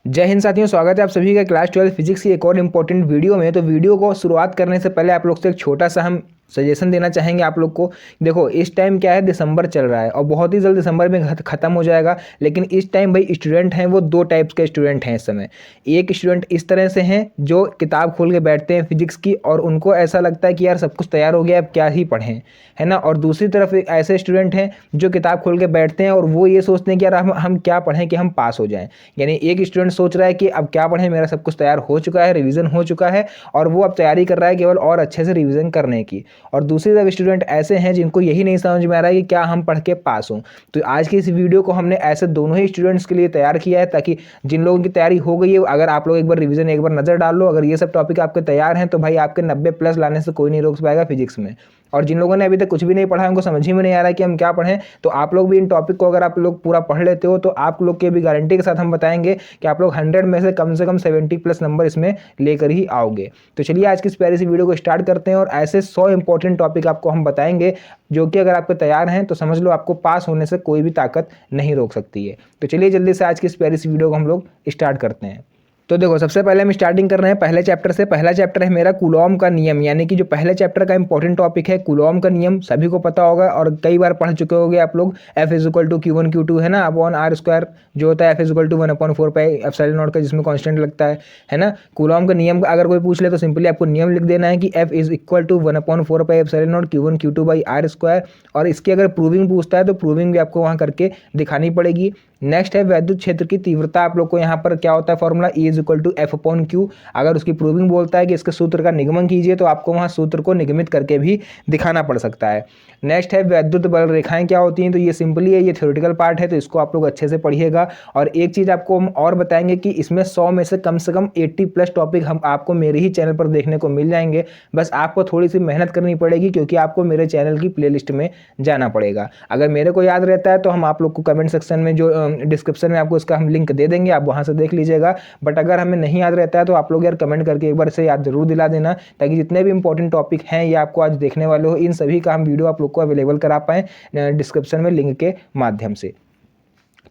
जय हिंद साथियों, स्वागत है आप सभी का क्लास 12 फिजिक्स की एक और इम्पोर्टेंट वीडियो में। तो वीडियो को शुरुआत करने से पहले आप लोग से एक छोटा सा हम सजेशन देना चाहेंगे आप लोग को। देखो, इस टाइम क्या है, दिसंबर चल रहा है और बहुत ही जल्द दिसंबर में ख़त्म हो जाएगा। लेकिन इस टाइम भाई स्टूडेंट हैं वो दो टाइप्स के स्टूडेंट हैं इस समय। एक स्टूडेंट इस तरह से हैं जो किताब खोल के बैठते हैं फिजिक्स की और उनको ऐसा लगता है कि यार सब कुछ तैयार हो गया, अब क्या ही पढ़ें, है ना। और दूसरी तरफ एक ऐसे स्टूडेंट हैं जो किताब खोल के बैठते हैं और वो ये सोचते हैं कि यार हम क्या पढ़ें कि हम पास हो जाएं। यानी एक स्टूडेंट सोच रहा है कि अब क्या पढ़ें, मेरा सब कुछ तैयार हो चुका है, रिवीजन हो चुका है और वो अब तैयारी कर रहा है केवल और अच्छे से रिवीजन करने की। और दूसरी तरफ स्टूडेंट ऐसे हैं जिनको यही नहीं समझ में आ रहा है कि क्या हम पढ़ के पास हों। तो आज की इस वीडियो को हमने ऐसे दोनों ही स्टूडेंट्स के लिए तैयार किया है, ताकि जिन लोगों की तैयारी हो गई है, अगर आप लोग एक बार रिवीजन एक बार नजर डाल लो, अगर ये सब टॉपिक आपके तैयार हैं तो भाई आपके 90+ लाने से कोई नहीं रोक पाएगा फिजिक्स में। और जिन लोगों ने अभी तक कुछ भी नहीं पढ़ा है, उनको समझ ही में नहीं आ रहा है कि हम क्या पढ़ें, तो आप लोग भी इन टॉपिक को अगर आप लोग पूरा पढ़ लेते हो तो आप लोग के भी गारंटी के साथ हम बताएंगे कि आप लोग 100 में से कम 70+ नंबर इसमें लेकर ही आओगे। तो चलिए आज की इस प्यारी सी वीडियो को स्टार्ट करते हैं और ऐसे 100 इंपॉर्टेंट टॉपिक आपको हम बताएंगे जो कि अगर आपके तैयार हैं तो समझ लो आपको पास होने से कोई भी ताकत नहीं रोक सकती है। तो चलिए जल्दी से आज की इस प्यारी सी वीडियो को हम लोग स्टार्ट करते हैं। तो देखो, सबसे पहले हम स्टार्टिंग कर रहे हैं पहले चैप्टर से। पहला चैप्टर है मेरा कूलॉम का नियम, यानी कि जो पहले चैप्टर का इंपॉर्टेंट टॉपिक है कूलॉम का नियम। सभी को पता होगा और कई बार पढ़ चुके होगे आप लोग। F = Q1 Q2 है ना, अपॉन R² जो होता है F = 1/4πε0 का, जिसमें कांस्टेंट लगता है ना। कूलॉम का नियम अगर कोई पूछ ले तो सिंपली आपको नियम लिख देना है कि F = 1/4πε0 Q1 Q2/R²। और इसकी अगर प्रूविंग पूछता है तो प्रूविंग भी आपको वहाँ करके दिखानी पड़ेगी। नेक्स्ट है वैद्युत क्षेत्र की तीव्रता। आप लोग को यहाँ पर क्या होता है फॉर्मूला, E = F/Q। अगर उसकी प्रूविंग बोलता है कि इसके सूत्र का निगमन कीजिए तो आपको वहाँ सूत्र को निगमित करके भी दिखाना पड़ सकता है। नेक्स्ट है वैद्युत बल रेखाएं क्या होती हैं, तो ये सिंपली है, ये थ्योरेटिकल पार्ट है तो इसको आप लोग अच्छे से पढ़िएगा। और एक चीज़ आपको हम और बताएंगे कि इसमें 100 में से कम 80+ टॉपिक हम आपको मेरे ही चैनल पर देखने को मिल जाएंगे। बस आपको थोड़ी सी मेहनत करनी पड़ेगी क्योंकि आपको मेरे चैनल की प्लेलिस्ट में जाना पड़ेगा। अगर मेरे को याद रहता है तो हम आप लोग को कमेंट सेक्शन में जो डिस्क्रिप्शन में आपको इसका हम लिंक दे देंगे, आप वहां से देख लीजिएगा। बट अगर हमें नहीं याद रहता है तो आप लोग यार कमेंट करके एक बार से याद जरूर दिला देना, ताकि जितने भी इंपॉर्टेंट टॉपिक हैं ये आपको आज देखने वाले हो, इन सभी का हम वीडियो आप लोग को अवेलेबल करा पाएँ डिस्क्रिप्शन में लिंक के माध्यम से।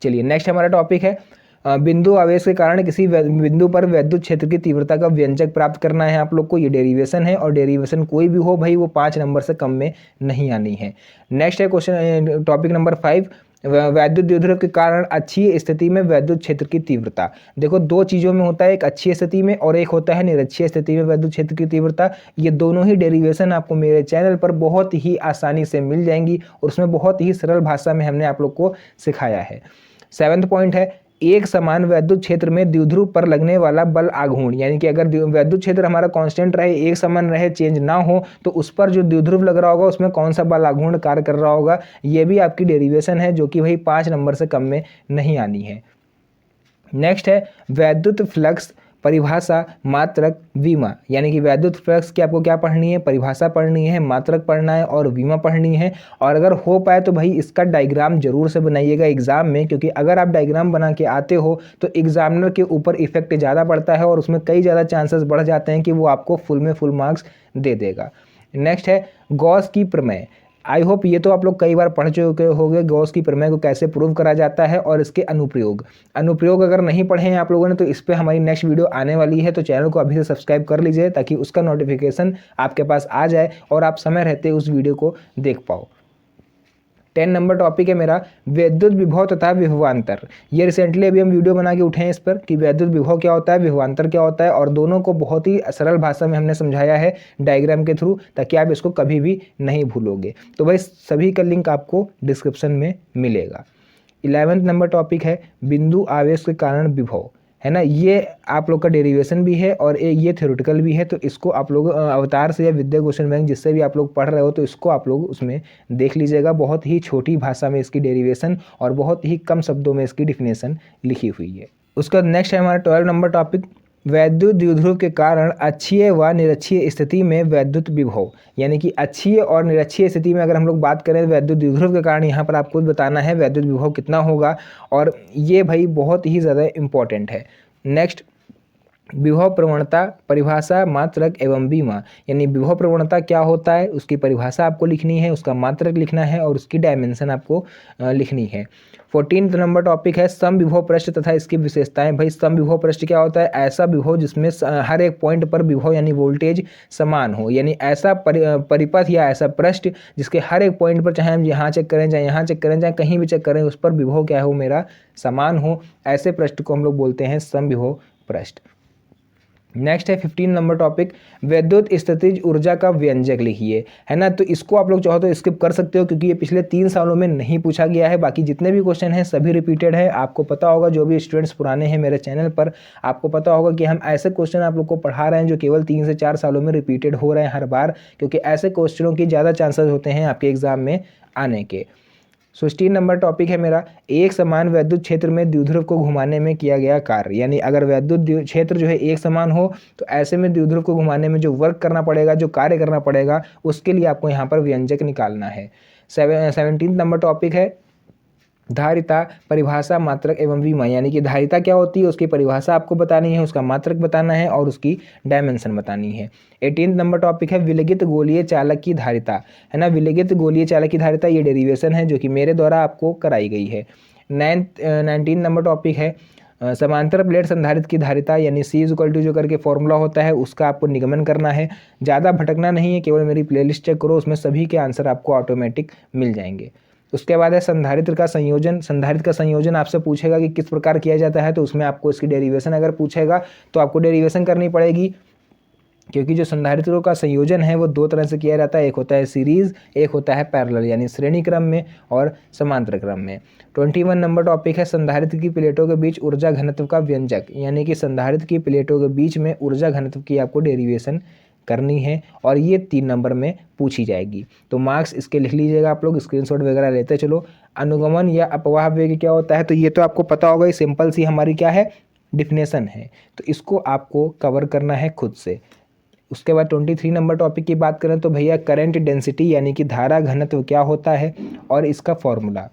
चलिए नेक्स्ट हमारा टॉपिक है बिंदु आवेश के कारण किसी बिंदु पर वैद्युत क्षेत्र की तीव्रता का व्यंजक प्राप्त करना है आप लोग को। ये डेरिवेशन है और डेरिवेशन कोई भी हो भाई वो 5 नंबर से कम में नहीं आनी है। नेक्स्ट है क्वेश्चन टॉपिक नंबर 5, वैद्युत द्विध्रुव के कारण अच्छी स्थिति में वैद्युत क्षेत्र की तीव्रता। देखो, दो चीज़ों में होता है, एक अच्छी स्थिति में और एक होता है निरक्षीय स्थिति में वैद्युत क्षेत्र की तीव्रता। ये दोनों ही डेरिवेशन आपको मेरे चैनल पर बहुत ही आसानी से मिल जाएंगी और उसमें बहुत ही सरल भाषा में हमने आप लोग को सिखाया है। 7वां पॉइंट है एक समान वैद्युत क्षेत्र में द्विध्रुव पर लगने वाला बल आघूर्ण, यानी कि अगर वैद्युत क्षेत्र हमारा कांस्टेंट रहे, एक समान रहे, चेंज ना हो, तो उस पर जो द्विध्रुव लग रहा होगा उसमें कौन सा बल आघूर्ण कार्य कर रहा होगा। ये भी आपकी डेरिवेशन है जो कि भाई 5 नंबर से कम में नहीं आनी है। नेक्स्ट है वैद्युत फ्लक्स परिभाषा मात्रक विमा, यानी कि वैद्युत फ्लक्स की आपको क्या पढ़नी है, परिभाषा पढ़नी है, मात्रक पढ़ना है और विमा पढ़नी है। और अगर हो पाए तो भाई इसका डायग्राम जरूर से बनाइएगा एग्जाम में, क्योंकि अगर आप डायग्राम बना के आते हो तो एग्जामिनर के ऊपर इफेक्ट ज़्यादा पड़ता है और उसमें कई ज़्यादा चांसेस बढ़ जाते हैं कि वो आपको फुल में फुल मार्क्स दे देगा। नेक्स्ट है गॉस की प्रमेय। आई होप ये तो आप लोग कई बार पढ़ चुके होंगे, गॉस की प्रमेय को कैसे प्रूव करा जाता है और इसके अनुप्रयोग अगर नहीं पढ़े हैं आप लोगों ने तो इस पर हमारी नेक्स्ट वीडियो आने वाली है, तो चैनल को अभी से सब्सक्राइब कर लीजिए ताकि उसका नोटिफिकेशन आपके पास आ जाए और आप समय रहते उस वीडियो को देख पाओ। 10 नंबर टॉपिक है मेरा विद्युत विभव तथा विभवांतर। ये रिसेंटली अभी हम वीडियो बना के उठे हैं इस पर कि विद्युत विभव क्या होता है, विभवांतर क्या होता है, और दोनों को बहुत ही सरल भाषा में हमने समझाया है डायग्राम के थ्रू, ताकि आप इसको कभी भी नहीं भूलोगे। तो भाई सभी का लिंक आपको डिस्क्रिप्शन में मिलेगा। 11वां नंबर टॉपिक है बिंदु आवेश के कारण विभव, है ना। ये आप लोग का डेरिवेशन भी है और ये थ्योरेटिकल भी है, तो इसको आप लोग अवतार से या विद्या क्वेश्चन बैंक जिससे भी आप लोग पढ़ रहे हो तो इसको आप लोग उसमें देख लीजिएगा। बहुत ही छोटी भाषा में इसकी डेरिवेशन और बहुत ही कम शब्दों में इसकी डिफिनेशन लिखी हुई है। उसका नेक्स्ट है हमारा 12 नंबर टॉपिक वैद्युत द्विध्रुव के कारण अक्षीय व निरक्षीय स्थिति में वैद्युत विभव, यानी कि अक्षीय और निरक्षीय स्थिति में अगर हम लोग बात करें वैद्युत द्विध्रुव के कारण यहाँ पर आपको बताना है वैद्युत विभव कितना होगा, और ये भाई बहुत ही ज़्यादा इम्पॉर्टेंट है। नेक्स्ट विभव प्रवणता, परिभाषा, मात्रक एवं बीमा। यानी विभव प्रवणता क्या होता है, उसकी परिभाषा आपको लिखनी है, उसका मात्रक लिखना है और उसकी डायमेंशन आपको लिखनी है। 14 नंबर टॉपिक है समविभव पृष्ठ तथा इसकी विशेषताएं। भाई समविभव पृष्ठ क्या होता है, ऐसा विभव जिसमें हर एक पॉइंट पर विभव यानी वोल्टेज समान हो, यानी ऐसा परिपथ या ऐसा पृष्ठ जिसके हर एक पॉइंट पर, चाहे हम यहाँ चेक करें, चाहे यहाँ चेक करें, चाहे कहीं भी चेक करें, उस पर विभव क्या हो, मेरा समान हो, ऐसे पृष्ठ को हम लोग बोलते हैं समविभव पृष्ठ। नेक्स्ट है 15 नंबर टॉपिक, विद्युत स्थितिज ऊर्जा का व्यंजक लिखिए, है ना। तो इसको आप लोग चाहो तो स्किप कर सकते हो क्योंकि ये पिछले 3 सालों में नहीं पूछा गया है। बाकी जितने भी क्वेश्चन हैं सभी रिपीटेड है। आपको पता होगा, जो भी स्टूडेंट्स पुराने हैं मेरे चैनल पर, आपको पता होगा कि हम ऐसे क्वेश्चन आप लोग को पढ़ा रहे हैं जो केवल 3 से 4 सालों में रिपीटेड हो रहे हैं हर बार, क्योंकि ऐसे क्वेश्चनों की ज़्यादा चांसेस होते हैं आपके एग्जाम में आने के। 16 नंबर टॉपिक है मेरा, एक समान वैद्युत क्षेत्र में द्विध्रुव को घुमाने में किया गया कार्य। यानी अगर वैद्युत क्षेत्र जो है एक समान हो तो ऐसे में द्विध्रुव को घुमाने में जो वर्क करना पड़ेगा, जो कार्य करना पड़ेगा, उसके लिए आपको यहाँ पर व्यंजक निकालना है। 17 नंबर टॉपिक है धारिता, परिभाषा, मात्रक एवं बीमा। यानी कि धारिता क्या होती है, उसकी परिभाषा आपको बतानी है, उसका मात्रक बताना है और उसकी डायमेंशन बतानी है। 18 नंबर टॉपिक है विलगित गोलीय चालक की धारिता, है ना। विलगित गोलीय चालक की धारिता ये डेरिवेशन है जो कि मेरे द्वारा आपको कराई गई है। 19 नंबर टॉपिक है समांतर प्लेट संधारित्र की धारिता, यानी C = जो करके फॉर्मूला होता है उसका आपको निगमन करना है। ज़्यादा भटकना नहीं है, केवल मेरी प्लेलिस्ट चेक करो, उसमें सभी के आंसर आपको ऑटोमेटिक मिल जाएंगे। उसके बाद है संधारित्र का संयोजन। संधारित्र का संयोजन आपसे पूछेगा कि किस प्रकार किया जाता है, तो उसमें आपको इसकी डेरिवेशन अगर पूछेगा तो आपको डेरिवेशन करनी पड़ेगी, क्योंकि जो संधारित्रों का संयोजन है वो 2 तरह से किया जाता है, एक होता है सीरीज, एक होता है पैरेलल, यानी श्रेणी क्रम में और समांतर क्रम में। 21 नंबर टॉपिक है संधारित्र की प्लेटों के बीच ऊर्जा घनत्व का व्यंजक। यानी कि संधारित्र की प्लेटों के बीच में ऊर्जा घनत्व की आपको डेरिवेशन करनी है और ये 3 नंबर में पूछी जाएगी। तो मार्क्स इसके लिख लीजिएगा, आप लोग स्क्रीनशॉट वगैरह लेते चलो। अनुगमन या अपवाह वेग क्या होता है, तो ये तो आपको पता होगा, ये सिंपल सी हमारी क्या है, डिफिनेशन है, तो इसको आपको कवर करना है खुद से। उसके बाद 23 नंबर टॉपिक की बात करें तो भैया करंट डेंसिटी यानी कि धारा घनत्व क्या होता है और इसका फॉर्मूला।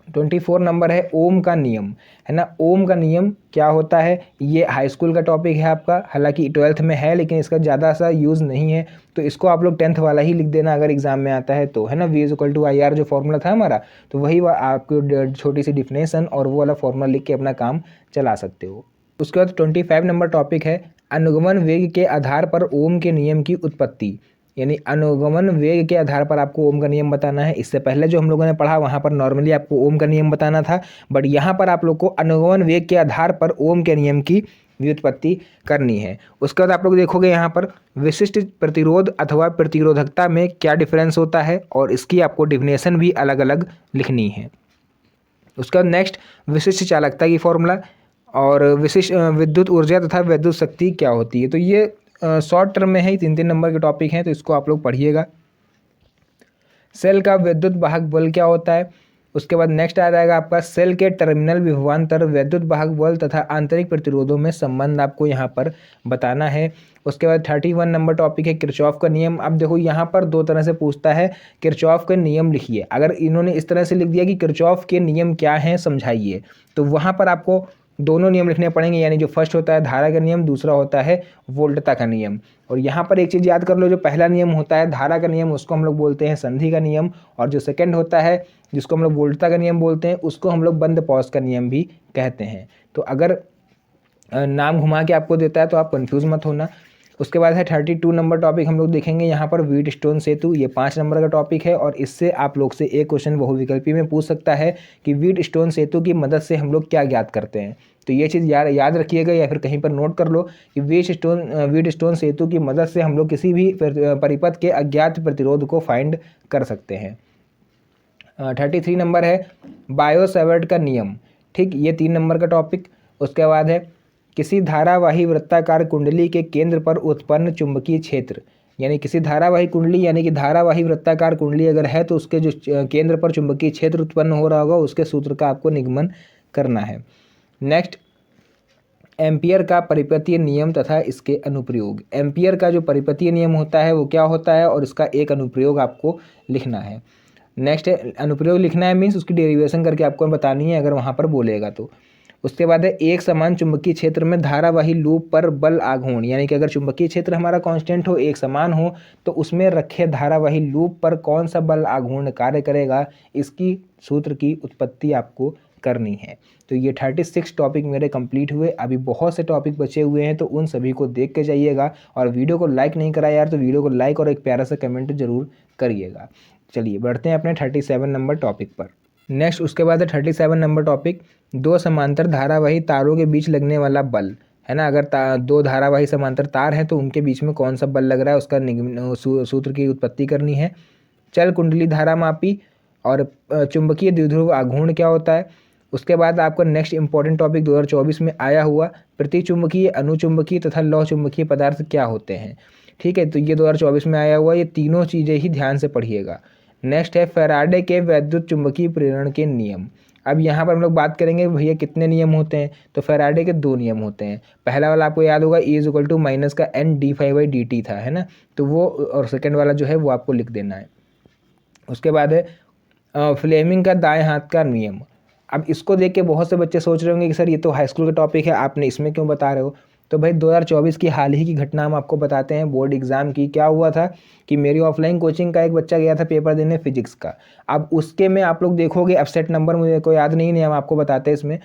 24 नंबर है ओम का नियम, है ना। ओम का नियम क्या होता है, ये हाई स्कूल का टॉपिक है आपका, हालांकि 12th में है लेकिन इसका ज़्यादा सा यूज़ नहीं है, तो इसको आप लोग 10th वाला ही लिख देना अगर एग्जाम में आता है तो, है ना। V = IR जो फॉर्मूला था हमारा, तो वही आपको छोटी सी डिफिनेशन और वो वाला फॉर्मूला लिख के अपना काम चला सकते हो। उसके बाद 25 नंबर टॉपिक है अनुगमन वेग के आधार पर ओम के नियम की उत्पत्ति। यानी अनुगमन वेग के आधार पर आपको ओम का नियम बताना है। इससे पहले जो हम लोगों ने पढ़ा वहाँ पर नॉर्मली आपको ओम का नियम बताना था, बट यहाँ पर आप लोग को अनुगमन वेग के आधार पर ओम के नियम की व्युत्पत्ति करनी है। उसके बाद आप लोग देखोगे यहाँ पर विशिष्ट प्रतिरोध अथवा प्रतिरोधकता में क्या डिफरेंस होता है और इसकी आपको डिफिनेशन भी अलग अलग लिखनी है। उसके बाद नेक्स्ट विशिष्ट चालकता की फॉर्मूला और विशिष्ट विद्युत ऊर्जा तथा विद्युत शक्ति क्या होती है, तो ये शॉर्ट टर्म में है, 3 नंबर के टॉपिक हैं, तो इसको आप लोग पढ़िएगा। सेल का विद्युत वाहक बल क्या होता है। उसके बाद नेक्स्ट आ जाएगा आपका सेल के टर्मिनल विभवांतर विद्युत वाहक बल तथा आंतरिक प्रतिरोधों में संबंध आपको यहाँ पर बताना है। उसके बाद 31 नंबर टॉपिक है किरचॉफ का नियम। अब देखो यहाँ पर 2 तरह से पूछता है, किरचॉफ के नियम लिखिए। अगर इन्होंने इस तरह से लिख दिया कि किरचॉफ के नियम क्या हैं समझाइए, तो वहाँ पर आपको दोनों नियम लिखने पड़ेंगे, यानी जो फर्स्ट होता है धारा का नियम, दूसरा होता है वोल्टता का नियम। और यहाँ पर एक चीज़ याद कर लो, जो पहला नियम होता है धारा का नियम उसको हम लोग बोलते हैं संधि का नियम, और जो सेकंड होता है जिसको हम लोग वोल्टता का नियम बोलते हैं उसको हम लोग बंद पॉज का नियम भी कहते हैं। तो अगर नाम घुमा के आपको देता है तो आप कंफ्यूज मत होना। उसके बाद है 32 नंबर टॉपिक हम लोग देखेंगे यहाँ पर व्हीटस्टोन सेतु, ये 5 नंबर का टॉपिक है और इससे आप लोग से एक क्वेश्चन बहुविकल्पी में पूछ सकता है कि व्हीटस्टोन सेतु की मदद से हम लोग क्या ज्ञात करते हैं। तो ये चीज़ याद रखिएगा या फिर कहीं पर नोट कर लो कि व्हीटस्टोन सेतु की मदद से हम लोग किसी भी परिपथ के अज्ञात प्रतिरोध को फाइंड कर सकते हैं। 33 नंबर है बायो-सैवर्ट का नियम, ठीक, ये 3 नंबर का टॉपिक। उसके बाद है किसी धारावाही वृत्ताकार कुंडली के केंद्र पर उत्पन्न चुंबकीय क्षेत्र, यानी किसी धारावाही कुंडली यानी कि धारावाही वृत्ताकार कुंडली अगर है तो उसके जो केंद्र पर चुंबकीय क्षेत्र उत्पन्न हो रहा होगा उसके सूत्र का आपको निगमन करना है। नेक्स्ट एम्पियर का परिपतीय नियम तथा इसके अनुप्रयोग। एम्पियर का जो परिपतीय नियम होता है वो क्या होता है और इसका एक अनुप्रयोग आपको लिखना है। नेक्स्ट अनुप्रयोग लिखना है मीन्स उसकी डेरिवेशन करके आपको बतानी है अगर वहाँ पर बोलेगा तो। उसके बाद है एक समान चुंबकीय क्षेत्र में धारावाही लूप पर बल आघूर्ण, यानी कि अगर चुंबकीय क्षेत्र हमारा कांस्टेंट हो, एक समान हो, तो उसमें रखे धारावाही लूप पर कौन सा बल आघूर्ण कार्य करेगा, इसकी सूत्र की उत्पत्ति आपको करनी है। तो ये 36 टॉपिक मेरे कंप्लीट हुए। अभी बहुत से टॉपिक बचे हुए हैं, तो उन सभी को देख के जाइएगा। और वीडियो को लाइक नहीं करा यार, तो वीडियो को लाइक और एक प्यारा सा कमेंट जरूर करिएगा। चलिए बढ़ते हैं अपने 37 नंबर टॉपिक पर। नेक्स्ट उसके बाद है 37 नंबर टॉपिक, दो समांतर धारावाही तारों के बीच लगने वाला बल, है ना। अगर दो धारावाही समांतर तार हैं तो उनके बीच में कौन सा बल लग रहा है, उसका सूत्र की उत्पत्ति करनी है। चल कुंडली धारा मापी और चुंबकीय द्विध्रुव आघूर्ण क्या होता है। उसके बाद आपका नेक्स्ट इंपॉर्टेंट टॉपिक 2024 में आया हुआ, प्रतिचुंबकीय, अनुचुंबकीय तथा लौह चुंबकीय पदार्थ क्या होते हैं। ठीक है, तो ये 2024 में आया हुआ, ये तीनों चीज़ें ही ध्यान से पढ़िएगा। नेक्स्ट है फैराडे के वैद्युत चुंबकीय प्रेरण के नियम। अब यहाँ पर हम लोग बात करेंगे भैया कितने नियम होते हैं, तो फैराडे के दो नियम होते हैं। पहला वाला आपको याद होगा, E = माइनस का n d∅dt था, है ना, तो वो, और सेकेंड वाला जो है वो आपको लिख देना है। उसके बाद है फ्लेमिंग का दाएं हाथ का नियम। अब इसको देख के बहुत से बच्चे सोच रहे होंगे कि सर ये तो हाई स्कूल का टॉपिक है, आपने इसमें क्यों बता रहे हो। तो भाई 2024 की हाल ही की घटना हम आपको बताते हैं, बोर्ड एग्जाम की। क्या हुआ था कि मेरी ऑफलाइन कोचिंग का एक बच्चा गया था पेपर देने फिजिक्स का। अब उसके में आप लोग देखोगे अपसेट नंबर मुझे को याद नहीं हम आपको बताते हैं इसमें।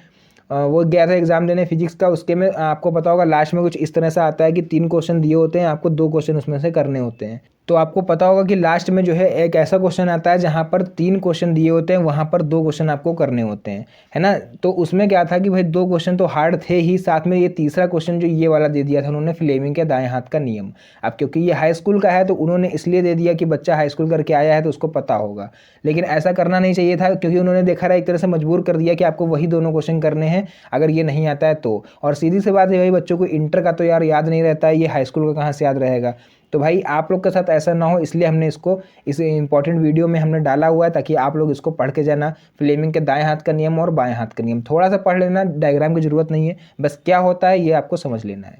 वो गया था एग्जाम देने फिजिक्स का, उसके में आपको पता होगा लास्ट में कुछ इस तरह से आता है कि 3 क्वेश्चन दिए होते हैं, आपको 2 क्वेश्चन उसमें से करने होते हैं। तो आपको पता होगा कि लास्ट में जो है एक ऐसा क्वेश्चन आता है जहाँ पर 3 क्वेश्चन दिए होते हैं, वहाँ पर 2 क्वेश्चन आपको करने होते हैं, है ना। तो उसमें क्या था कि भाई 2 क्वेश्चन तो हार्ड थे ही, साथ में ये तीसरा क्वेश्चन जो ये वाला दे दिया था उन्होंने, फ्लेमिंग के दाएं हाथ का नियम। अब क्योंकि ये हाई स्कूल का है तो उन्होंने इसलिए दे दिया कि बच्चा हाई स्कूल करके आया है तो उसको पता होगा, लेकिन ऐसा करना नहीं चाहिए था, क्योंकि उन्होंने देखा रहा एक तरह से मजबूर कर दिया कि आपको वही दोनों क्वेश्चन करने हैं अगर ये नहीं आता है तो। और सीधी सी बात है भाई, बच्चों को इंटर का तो यार याद नहीं रहता है, ये हाई स्कूल का कहाँ से याद रहेगा। तो भाई आप लोग के साथ ऐसा ना हो, इसलिए हमने इसको इस इंपॉर्टेंट वीडियो में हमने डाला हुआ है, ताकि आप लोग इसको पढ़ के जाना। फ्लेमिंग के दाएं हाथ का नियम और बाएं हाथ का नियम थोड़ा सा पढ़ लेना, डायग्राम की जरूरत नहीं है, बस क्या होता है ये आपको समझ लेना है।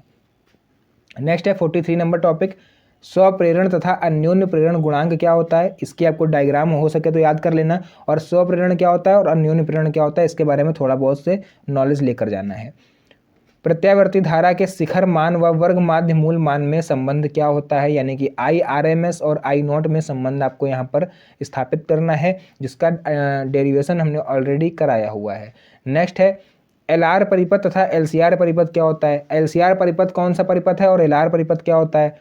नेक्स्ट है 43 नंबर टॉपिक, स्वप्रेरण तथा अन्योन्य प्रेरण गुणांक क्या होता है। इसकी आपको डायग्राम हो सके तो याद कर लेना, और स्वप्रेरण क्या होता है और अन्योन्य प्रेरण क्या होता है इसके बारे में थोड़ा बहुत से नॉलेज लेकर जाना है। प्रत्यावर्ती धारा के शिखर मान व वर्ग माध्य मूल मान में संबंध क्या होता है, यानी कि IRMS और I0 में संबंध आपको यहाँ पर स्थापित करना है, जिसका डेरिवेशन हमने ऑलरेडी कराया हुआ है। नेक्स्ट है LR परिपथ तथा LCR परिपथ क्या होता है। LCR परिपथ कौन सा परिपथ है और LR परिपथ क्या होता है।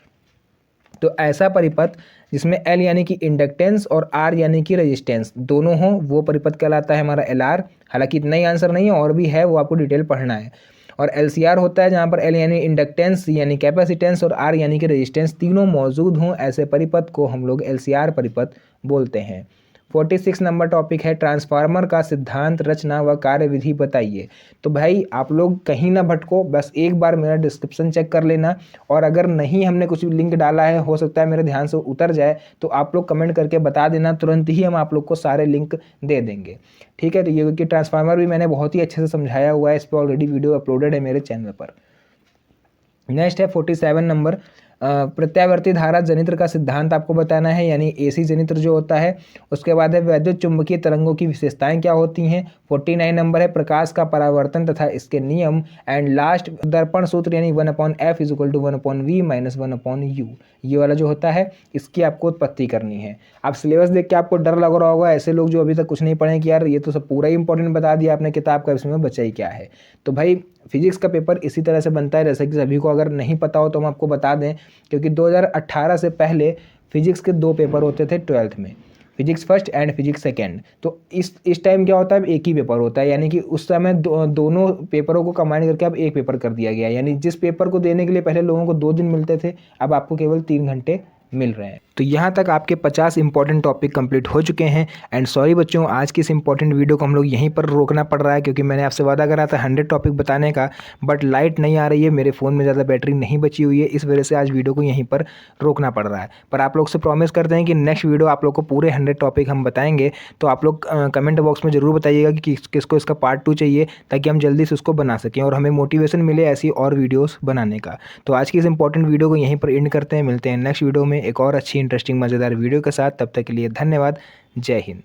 तो ऐसा परिपथ जिसमें L यानी कि इंडक्टेंस और R यानी कि रेजिस्टेंस दोनों हो, वो परिपथ कहलाता है हमारा LR। हालांकि इतना ही आंसर नहीं है, और भी है, वो आपको डिटेल पढ़ना है। और LCR होता है जहाँ पर L यानी इंडक्टेंस यानी कैपेसिटेंस और R यानी कि रेजिस्टेंस तीनों मौजूद हों, ऐसे परिपथ को हम लोग LCR परिपथ बोलते हैं। 46 नंबर टॉपिक है, ट्रांसफार्मर का सिद्धांत, रचना व कार्यविधि बताइए। तो भाई आप लोग कहीं ना भटको, बस एक बार मेरा डिस्क्रिप्शन चेक कर लेना, और अगर नहीं हमने कुछ लिंक डाला है, हो सकता है मेरे ध्यान से उतर जाए, तो आप लोग कमेंट करके बता देना, तुरंत ही हम आप लोग को सारे लिंक दे देंगे। ठीक है, तो ये क्योंकि ट्रांसफार्मर भी मैंने बहुत ही अच्छे से समझाया हुआ है, इस पर ऑलरेडी वीडियो अपलोडेड है मेरे चैनल पर। नेक्स्ट है 47 नंबर, प्रत्यावर्ती धारा जनित्र का सिद्धांत आपको बताना है, यानी AC जनित्र जो होता है। उसके बाद है वैद्युत चुंबकीय तरंगों की विशेषताएं क्या होती हैं। 49 नंबर है प्रकाश का परावर्तन तथा इसके नियम। एंड लास्ट दर्पण सूत्र यानी 1/f = 1/v - 1/u, ये वाला जो होता है इसकी आपको उत्पत्ति करनी है। आप सिलेबस देख के आपको डर लग रहा होगा, ऐसे लोग जो अभी तक कुछ नहीं पढ़े कि यार ये तो सब पूरा ही इंपॉर्टेंट बता दिया आपने किताब का, इसमें बचा ही क्या है। तो भाई फिजिक्स का पेपर इसी तरह से बनता है, जैसे कि सभी को अगर नहीं पता हो तो हम आपको बता दें, क्योंकि 2018 से पहले फिजिक्स के 2 पेपर होते थे 12th में, physics first and physics second. तो इस टाइम क्या होता है, अब एक ही पेपर होता है, यानी कि उस समय दोनों पेपरों को कंबाइन करके अब एक पेपर कर दिया गया, यानी जिस पेपर को देने के लिए पहले लोगों को 2 दिन मिलते थे, अब आपको केवल 3 घंटे मिल रहे हैं। तो यहाँ तक आपके 50 इंपॉर्टेंट टॉपिक कंप्लीट हो चुके हैं। एंड सॉरी बच्चों, आज की इस इंपॉर्टेंट वीडियो को हम लोग यहीं पर रोकना पड़ रहा है, क्योंकि मैंने आपसे वादा करा था 100 टॉपिक बताने का, बट लाइट नहीं आ रही है, मेरे फ़ोन में ज़्यादा बैटरी नहीं बची हुई है, इस वजह से आज वीडियो को यहीं पर रोकना पड़ रहा है। पर आप लोग से प्रॉमिस करते हैं कि नेक्स्ट वीडियो आप लोग को पूरे 100 टॉपिक हम बताएंगे। तो आप लोग कमेंट बॉक्स में ज़रूर बताइएगा कि किसको इसका पार्ट 2 चाहिए, ताकि हम जल्दी से उसको बना सकें और हमें मोटिवेशन मिले ऐसी और वीडियोज़ बनाने का। तो आज की इस इंपॉर्टेंट वीडियो को यहीं पर एंड करते हैं, मिलते हैं नेक्स्ट वीडियो में एक और अच्छी इंटरेस्टिंग मज़ेदार वीडियो के साथ। तब तक के लिए धन्यवाद, जय हिंद।